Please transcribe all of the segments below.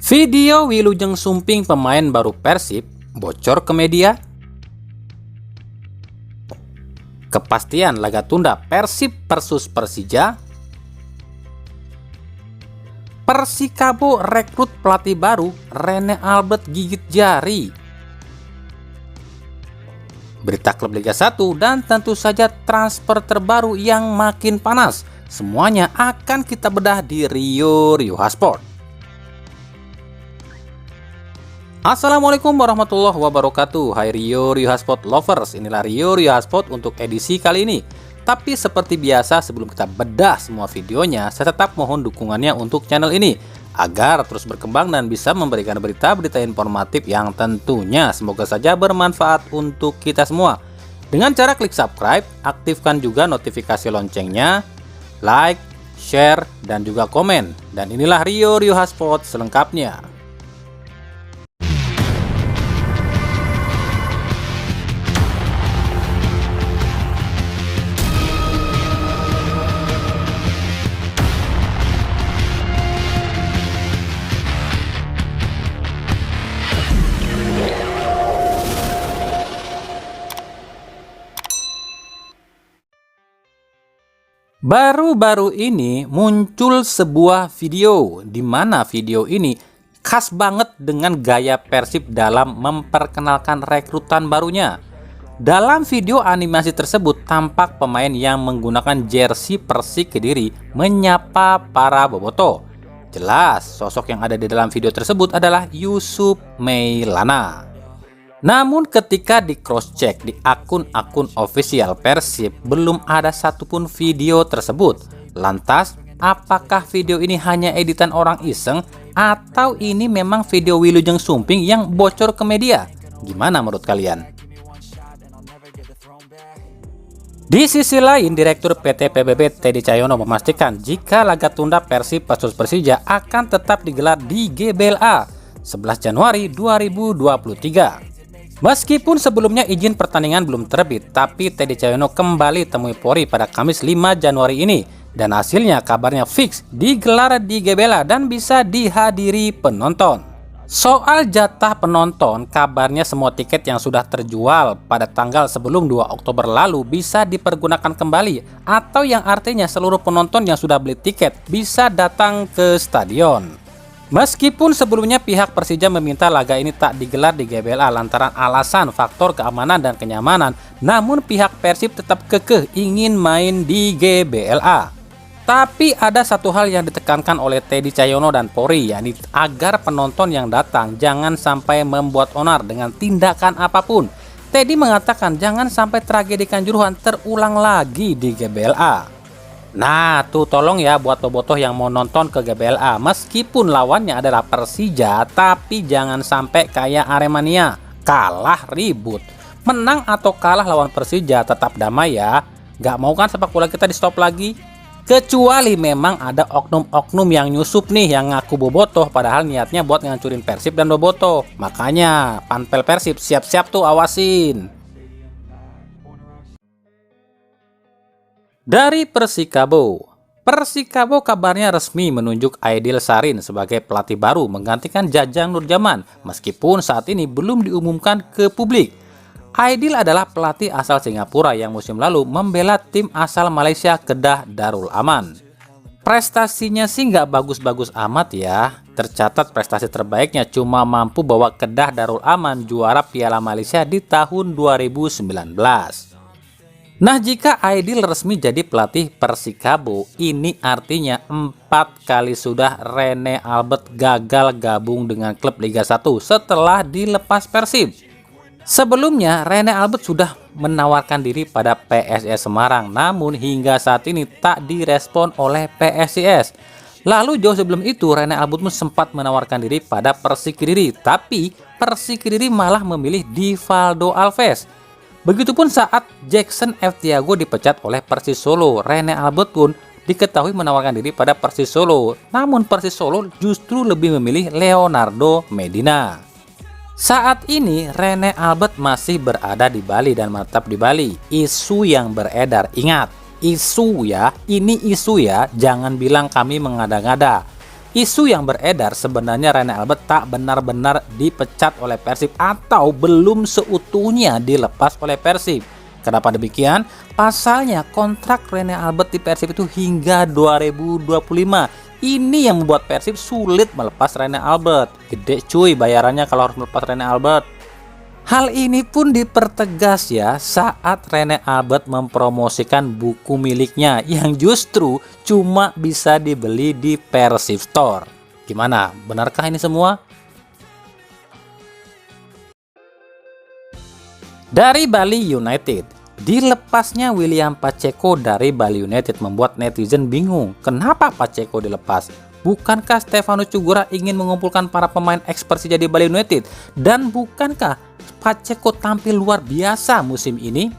Video Wilujeng Sumping pemain baru Persib bocor ke media. Kepastian laga tunda Persib versus Persija. Persikabo rekrut pelatih baru, Rene Albert gigit jari. Berita klub Liga 1 dan tentu saja transfer terbaru yang makin panas. Semuanya akan kita bedah di Rio Sport. Assalamualaikum warahmatullahi wabarakatuh. Hai Rio Sport lovers, inilah Rio Sport untuk edisi kali ini. Tapi seperti biasa, sebelum kita bedah semua videonya, saya tetap mohon dukungannya untuk channel ini agar terus berkembang dan bisa memberikan berita-berita informatif yang tentunya semoga saja bermanfaat untuk kita semua. Dengan cara klik subscribe, aktifkan juga notifikasi loncengnya, like, share, dan juga komen. Dan inilah Rio Sport selengkapnya. Baru-baru ini muncul sebuah video di mana video ini khas banget dengan gaya Persib dalam memperkenalkan rekrutan barunya. Dalam video animasi tersebut tampak pemain yang menggunakan jersey Persik Kediri menyapa para bobotoh. Jelas sosok yang ada di dalam video tersebut adalah Yusuf Mailana. Namun ketika di cross check di akun-akun official Persib belum ada satupun video tersebut. Lantas apakah video ini hanya editan orang iseng atau ini memang video Wilujeng Sumping yang bocor ke media? Gimana menurut kalian? Di sisi lain, Direktur PT PBB Teddy Cahyono memastikan jika laga tunda Persib versus Persija akan tetap digelar di GBLA 11 Januari 2023. Meskipun sebelumnya izin pertandingan belum terbit, tapi Teddy Cahyono kembali temui Polri pada Kamis 5 Januari ini. Dan hasilnya kabarnya fix digelar di GBLA dan bisa dihadiri penonton. Soal jatah penonton, kabarnya semua tiket yang sudah terjual pada tanggal sebelum 2 Oktober lalu bisa dipergunakan kembali. Atau yang artinya seluruh penonton yang sudah beli tiket bisa datang ke stadion. Meskipun sebelumnya pihak Persija meminta laga ini tak digelar di GBLA lantaran alasan faktor keamanan dan kenyamanan, namun pihak Persib tetap kekeh ingin main di GBLA. Tapi ada satu hal yang ditekankan oleh Teddy Cahyono dan Polri, yakni agar penonton yang datang jangan sampai membuat onar dengan tindakan apapun. Teddy mengatakan jangan sampai tragedi Kanjuruhan terulang lagi di GBLA. Nah tuh tolong ya buat bobotoh yang mau nonton ke GBLA, meskipun lawannya adalah Persija, tapi jangan sampai kayak Aremania, kalah ribut. Menang atau kalah lawan Persija tetap damai ya, gak mau kan sepak bola kita di stop lagi? Kecuali memang ada oknum-oknum yang nyusup nih yang ngaku bobotoh padahal niatnya buat ngancurin Persib dan bobotoh. Makanya panpel Persib siap-siap tuh awasin. Dari Persikabo kabarnya resmi menunjuk Aidil Sarin sebagai pelatih baru menggantikan Jajang Nurjaman meskipun saat ini belum diumumkan ke publik. Aidil adalah pelatih asal Singapura yang musim lalu membela tim asal Malaysia Kedah Darul Aman. Prestasinya sih nggak bagus-bagus amat ya, tercatat prestasi terbaiknya cuma mampu bawa Kedah Darul Aman juara Piala Malaysia di tahun 2019. Nah, jika Aidil resmi jadi pelatih Persikabo, ini artinya 4 kali sudah Rene Albert gagal gabung dengan klub Liga 1 setelah dilepas Persib. Sebelumnya, Rene Albert sudah menawarkan diri pada PSIS Semarang, namun hingga saat ini tak direspon oleh PSIS. Lalu jauh sebelum itu, Rene Albert pun sempat menawarkan diri pada Persik Kediri, tapi Persik Kediri malah memilih Divaldo Alves. Begitupun saat Jackson F. Tiago dipecat oleh Persis Solo, Rene Albert pun diketahui menawarkan diri pada Persis Solo. Namun Persis Solo justru lebih memilih Leonardo Medina. Saat ini Rene Albert masih berada di Bali dan menetap di Bali. Isu yang beredar, ingat, isu ya, ini isu ya, jangan bilang kami mengada-ngada. Isu yang beredar sebenarnya Rene Albert tak benar-benar dipecat oleh Persib atau belum seutuhnya dilepas oleh Persib. Kenapa demikian? Pasalnya kontrak Rene Albert di Persib itu hingga 2025. Ini yang membuat Persib sulit melepas Rene Albert. Gede cuy bayarannya kalau harus melepas Rene Albert. Hal ini pun dipertegas ya saat Rene Albert mempromosikan buku miliknya yang justru cuma bisa dibeli di Persib Store. Gimana? Benarkah ini semua? Dari Bali United, dilepasnya William Pacheco dari Bali United membuat netizen bingung. Kenapa Pacheco dilepas? Bukankah Stefano Cugura ingin mengumpulkan para pemain ex Persija di Bali United? Dan bukankah Pacheco tampil luar biasa musim ini?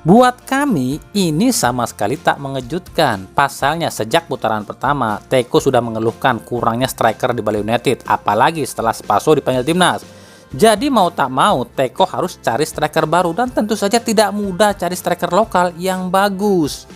Buat kami, ini sama sekali tak mengejutkan. Pasalnya sejak putaran pertama, Teko sudah mengeluhkan kurangnya striker di Bali United, apalagi setelah Spaso dipanggil timnas. Jadi mau tak mau, Teko harus cari striker baru dan tentu saja tidak mudah cari striker lokal yang bagus.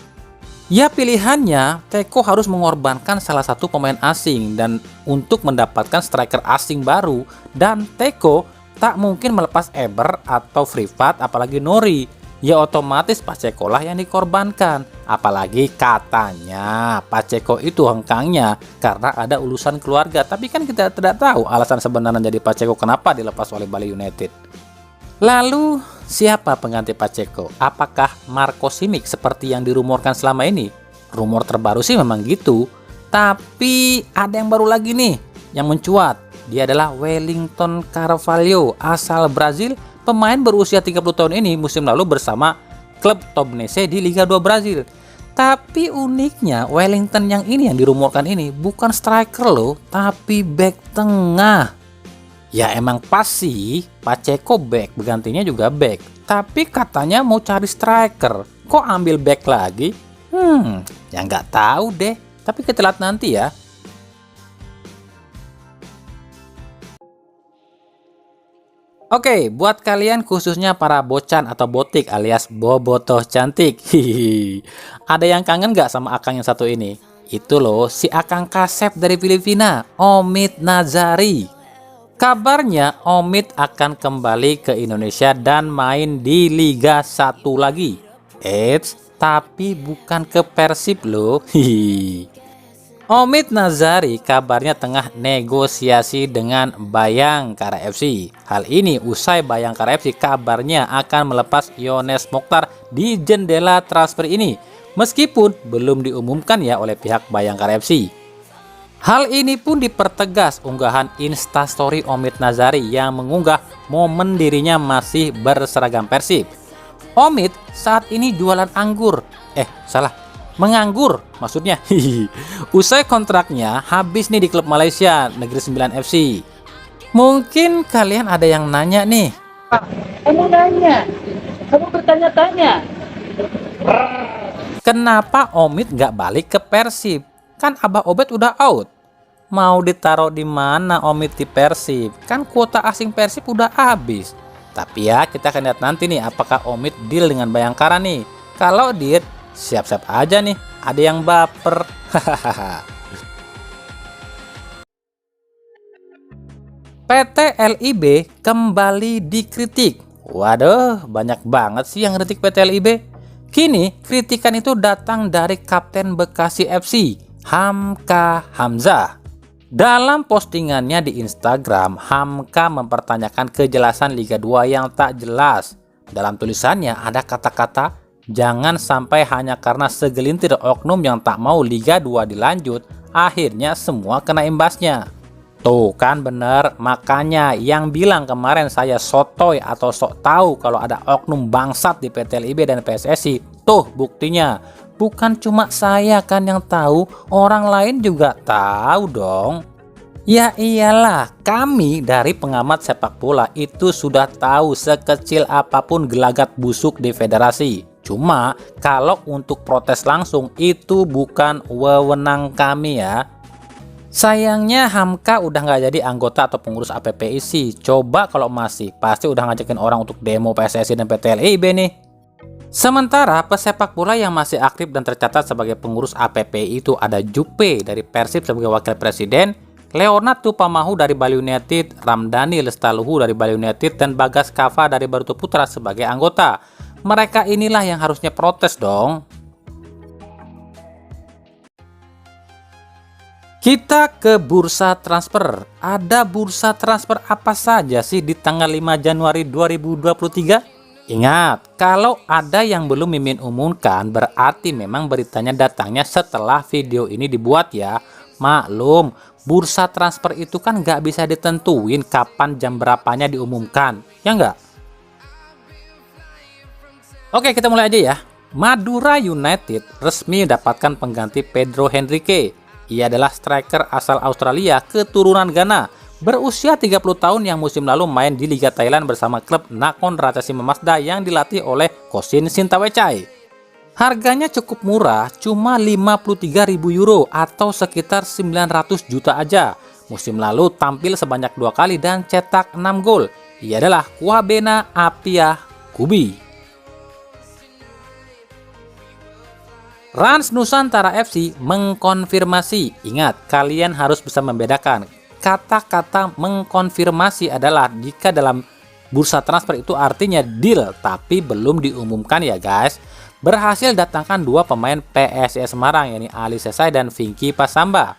Ya pilihannya, Teko harus mengorbankan salah satu pemain asing dan untuk mendapatkan striker asing baru, dan Teko tak mungkin melepas Eber atau Privat apalagi Nori. Ya otomatis Pacheco lah yang dikorbankan. Apalagi katanya Pacheco itu hengkangnya karena ada urusan keluarga. Tapi kan kita tidak tahu alasan sebenarnya jadi Pacheco kenapa dilepas oleh Bali United. Lalu siapa pengganti Pacheco? Apakah Marco Simic seperti yang dirumorkan selama ini? Rumor terbaru sih memang gitu. Tapi ada yang baru lagi nih yang mencuat. Dia adalah Wellington Carvalho asal Brazil. Pemain berusia 30 tahun ini musim lalu bersama klub Tombense di Liga 2 Brazil. Tapi uniknya Wellington yang ini yang dirumorkan ini bukan striker loh, tapi back tengah. Ya emang pas sih, Pacheco back, bergantinya juga back. Tapi katanya mau cari striker, kok ambil back lagi? Ya nggak tahu deh. Tapi kita lihat nanti ya. Oke, buat kalian khususnya para bocan atau botik alias bobotoh cantik. Hihi. Ada yang kangen gak sama akang yang satu ini? Itu loh, si akang kasep dari Filipina, Omid Nazari. Kabarnya Omid akan kembali ke Indonesia dan main di Liga 1 lagi. Eits, tapi bukan ke Persib loh. Hihi. Omid Nazari kabarnya tengah negosiasi dengan Bayangkara FC. Hal ini usai Bayangkara FC kabarnya akan melepas Yones Mokhtar di jendela transfer ini. Meskipun belum diumumkan ya oleh pihak Bayangkara FC. Hal ini pun dipertegas unggahan Instastory Omid Nazari yang mengunggah momen dirinya masih berseragam Persib. Omid saat ini jualan anggur. Menganggur maksudnya. Usai kontraknya habis nih di klub Malaysia Negeri Sembilan FC. Mungkin kalian ada yang nanya nih, Kamu nanya, kamu bertanya-tanya. kenapa Omid nggak balik ke Persib? Kan Abah Obed udah out. Mau ditaruh di mana Omid di Persib? Kan kuota asing Persib udah habis. Tapi ya kita akan lihat nanti nih apakah Omid deal dengan Bayangkara nih. Kalau deal, siap-siap aja nih, ada yang baper. PT LIB kembali dikritik. Waduh, banyak banget sih yang kritik PT LIB. Kini kritikan itu datang dari Kapten Bekasi FC, Hamka Hamzah. Dalam postingannya di Instagram, Hamka mempertanyakan kejelasan Liga 2 yang tak jelas. Dalam tulisannya ada kata-kata, jangan sampai hanya karena segelintir oknum yang tak mau Liga 2 dilanjut, akhirnya semua kena imbasnya. Tuh kan bener, makanya yang bilang kemarin saya sotoy atau sok tahu kalau ada oknum bangsat di PT LIB dan PSSI, tuh buktinya. Bukan cuma saya kan yang tahu, orang lain juga tahu dong. Ya iyalah, kami dari pengamat sepak bola itu sudah tahu sekecil apapun gelagat busuk di federasi. Cuma kalau untuk protes langsung itu bukan wewenang kami ya. Sayangnya Hamka udah nggak jadi anggota atau pengurus APPI sih. Coba kalau masih, pasti udah ngajakin orang untuk demo PSSI dan PT LIB nih. Sementara pesepak bola yang masih aktif dan tercatat sebagai pengurus APPI itu ada Juppe dari Persib sebagai wakil presiden, Leonard Tupamahu dari Bali United, Ramdhani Lestaluhu dari Bali United, dan Bagas Kava dari Barito Putra sebagai anggota. Mereka inilah yang harusnya protes dong. Kita ke bursa transfer. Ada bursa transfer apa saja sih di tanggal 5 Januari 2023? Ingat, kalau ada yang belum Mimin umumkan, berarti memang beritanya datangnya setelah video ini dibuat ya. Maklum, bursa transfer itu kan nggak bisa ditentuin kapan jam berapanya diumumkan, ya nggak? Oke, kita mulai aja ya. Madura United resmi mendapatkan pengganti Pedro Henrique. Ia adalah striker asal Australia keturunan Ghana, berusia 30 tahun yang musim lalu main di Liga Thailand bersama klub Nakhon Ratchasima Mazda yang dilatih oleh Kosin Sintawechai. Harganya cukup murah, cuma 53.000 euro atau sekitar 900 juta aja. Musim lalu tampil sebanyak 2 kali dan cetak 6 gol. Ia adalah Kwabena Apia Kubi. Rans Nusantara FC mengkonfirmasi. Ingat, kalian harus bisa membedakan. Kata-kata mengkonfirmasi adalah jika dalam bursa transfer itu artinya deal tapi belum diumumkan ya guys. Berhasil datangkan 2 pemain PSIS Semarang yakni Ali Sesai dan Vinky Pasamba.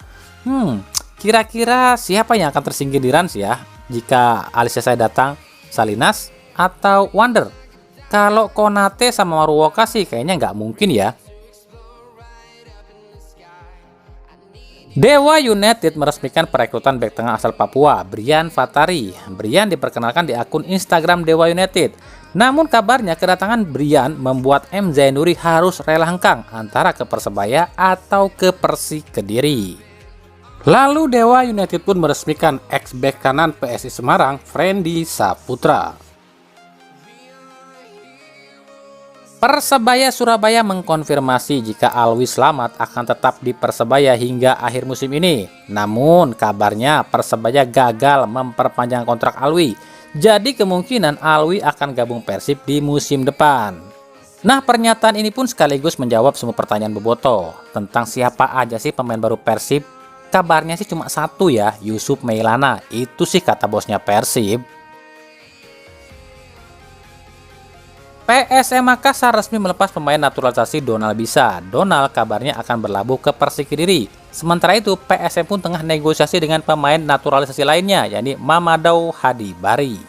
Kira-kira siapa yang akan tersingkir di Rans ya? Jika Ali Sesai datang, Salinas atau Wander? Kalau Konate sama Maruoka sih kayaknya nggak mungkin ya. Dewa United meresmikan perekrutan bek tengah asal Papua, Brian Fatari. Brian diperkenalkan di akun Instagram Dewa United. Namun kabarnya kedatangan Brian membuat M. Zainuri harus rela hengkang antara ke Persebaya atau ke Persik Kediri. Lalu Dewa United pun meresmikan ex-bek kanan PSI Semarang, Friendly Saputra. Persebaya Surabaya mengkonfirmasi jika Alwi Slamet akan tetap di Persebaya hingga akhir musim ini. Namun kabarnya Persebaya gagal memperpanjang kontrak Alwi. Jadi kemungkinan Alwi akan gabung Persib di musim depan. Nah, pernyataan ini pun sekaligus menjawab semua pertanyaan Boboto tentang siapa aja sih pemain baru Persib. Kabarnya sih cuma satu ya, Yusuf Meilana. Itu sih kata bosnya Persib. PSM Makassar resmi melepas pemain naturalisasi Donald Bisa. Donald kabarnya akan berlabuh ke Persik Kediri. Sementara itu, PSM pun tengah negosiasi dengan pemain naturalisasi lainnya, yakni Mamadou Hadi Bari.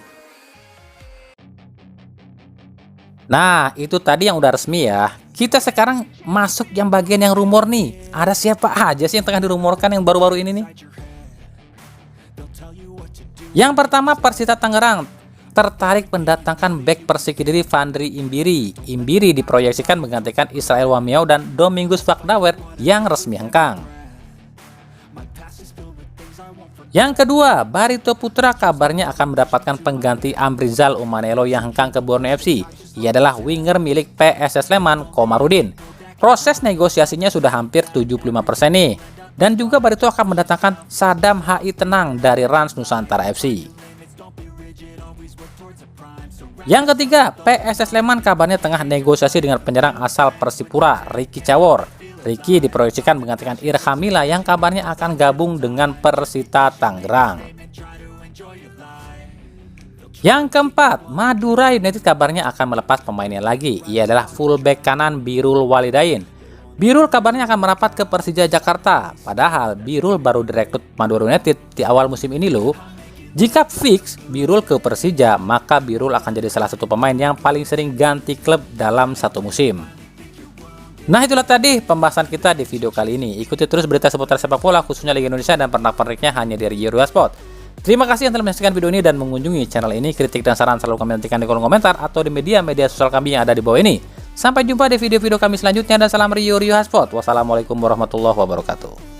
Nah, itu tadi yang udah resmi ya. Kita sekarang masuk yang bagian yang rumor nih. Ada siapa aja sih yang tengah dirumorkan yang baru-baru ini nih? Yang pertama, Persita Tangerang tertarik mendatangkan bek Persik Kediri Fandri Imbiri. Imbiri diproyeksikan menggantikan Israel Wamiau dan Domingus Vakdawer yang resmi hengkang. Yang kedua, Barito Putra kabarnya akan mendapatkan pengganti Amrizal Umanelo yang hengkang ke Borneo FC. Ia adalah winger milik PSS Sleman, Komarudin. Proses negosiasinya sudah hampir 75% nih. Dan juga Barito akan mendatangkan Sadam HI Tenang dari Rans Nusantara FC. Yang ketiga, PSS Sleman kabarnya tengah negosiasi dengan penyerang asal Persipura, Ricky Cawor. Ricky diproyeksikan menggantikan Irhamila yang kabarnya akan gabung dengan Persita Tangerang. Yang keempat, Madura United kabarnya akan melepas pemainnya lagi. Ia adalah fullback kanan Birul Walidain. Birul kabarnya akan merapat ke Persija Jakarta. Padahal Birul baru direkrut Madura United di awal musim ini loh. Jika fix Birul ke Persija, maka Birul akan jadi salah satu pemain yang paling sering ganti klub dalam satu musim. Nah, itulah tadi pembahasan kita di video kali ini. Ikuti terus berita seputar sepak bola khususnya Liga Indonesia dan pernak-perniknya hanya dari Rio Sport. Terima kasih yang telah menyaksikan video ini dan mengunjungi channel ini. Kritik dan saran selalu kami nantikan di kolom komentar atau di media sosial kami yang ada di bawah ini. Sampai jumpa di video-video kami selanjutnya dan salam Rio Sport. Wassalamualaikum warahmatullahi wabarakatuh.